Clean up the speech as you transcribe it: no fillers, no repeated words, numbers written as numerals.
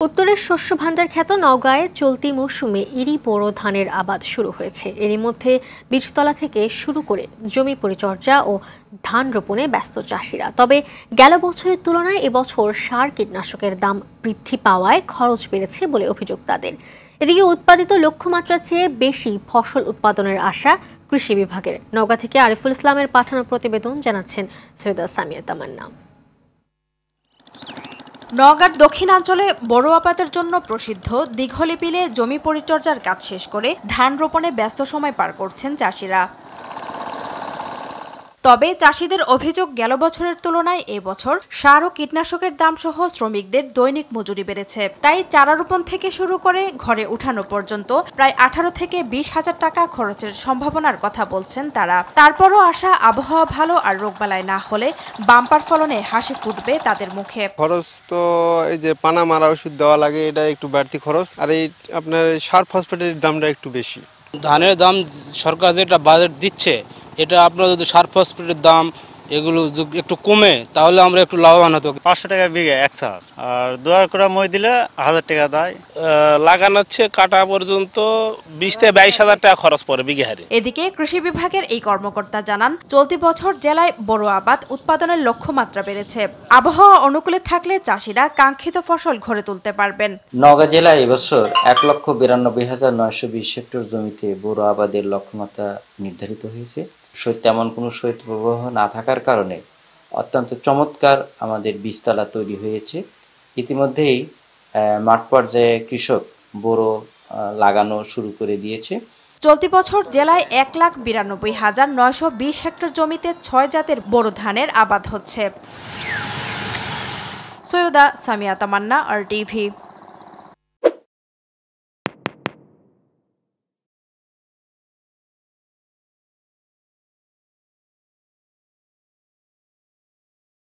উত্তরের শস্য ভাণ্ডার খ্যাত নওগাঁয় চলতি মৌসুমে ইরি বোরো ধানের আবাদ শুরু হয়েছে। এরই মধ্যে বীজতলা থেকে শুরু করে জমি পরিচর্যা ও ধান রোপণে ব্যস্ত চাষিরা। তবে গেল বছরের তুলনায় এবছর সার কীটনাশকের দাম বৃদ্ধি পাওয়ায় খরচ বেড়েছে বলে অভিযোগ তাদের। এদিকে উৎপাদিত লক্ষ্যমাত্রার চেয়ে বেশি ফসল উৎপাদনের আশা কৃষি বিভাগের। নওগাঁ থেকে আরিফুল ইসলামের পাঠানো প্রতিবেদন জানাচ্ছেন সৈয়দা সামিয়া তামান্না। নওগাঁর দক্ষিণাঞ্চলে বোরো আবাদের জন্য প্রসিদ্ধ দীঘলিপিলে জমি পরিচর্যার কাজ শেষ করে ধান রোপণে ব্যস্ত সময় পার করছেন চাষিরা। তবে চাষিদের অভিযোগ, গেল বছরের তুলনায় এবছর সার ও কীটনাশকের দাম সহ শ্রমিকদের দৈনিক মজুরি বেড়েছে। তাই চারা রোপণ থেকে শুরু করে ঘরে উঠানো পর্যন্ত প্রায় 18 থেকে 20 হাজার টাকা খরচের সম্ভাবনার কথা বলছেন তারা। তারপরও আশা, আবহাওয়া ভালো আর রোগবালাই না হলে বাম্পার ফলনে হাসি ফুটবে তাদের মুখে। খরচ তো এই যে পানা মারা ওষুধ দেওয়া লাগে, এটা একটু বাড়তি খরচ, আর এই আপনার সার ফসফেটের দামটা একটু বেশি। ধানের দাম সরকার যেটা বাজেট দিচ্ছে, এটা আপনার যদি সার ফসফেটের দাম এগুলো একটু কমে তাহলে আমরা একটু লাভবান হতো। 500 টাকা বিঘা এক সার, আর 2 করে মই দিলে 1000 টাকা দেয়। লাগানো হচ্ছে কাটা পর্যন্ত 20 থেকে 22 হাজার টাকা খরচ পড়ে বিঘা হারে। এদিকে কৃষি বিভাগের এই কর্মকর্তা জানান, চলতি বছর জেলায় বোরো আবাদ উৎপাদনের লক্ষ্যমাত্রা বেড়েছে। আবহাওয়া অনুকূলে থাকলে চাষিরা কাঙ্ক্ষিত ফসল ঘরে তুলতে পারবেন। নওগাঁ জেলায় এবছর 1,92,920 হেক্টর জমিতে বোরো আবাদের লক্ষ্যমাত্রা নির্ধারিত হয়েছে। তেমন কোনো শৈত্যপ্রবাহ না থাকার কারণে অত্যন্ত চমৎকার আমাদের বীজতলা তৈরি হয়েছে। ইতিমধ্যেই মাঠ পর্যায়ে কৃষক বোরো লাগানো শুরু করে দিয়েছে। চলতি বছর জেলায় 1,92,920 হেক্টর জমিতে 6 জাতের বোরো ধানের আবাদ হচ্ছে। সৈয়দা সামিয়া তামান্না, RTV।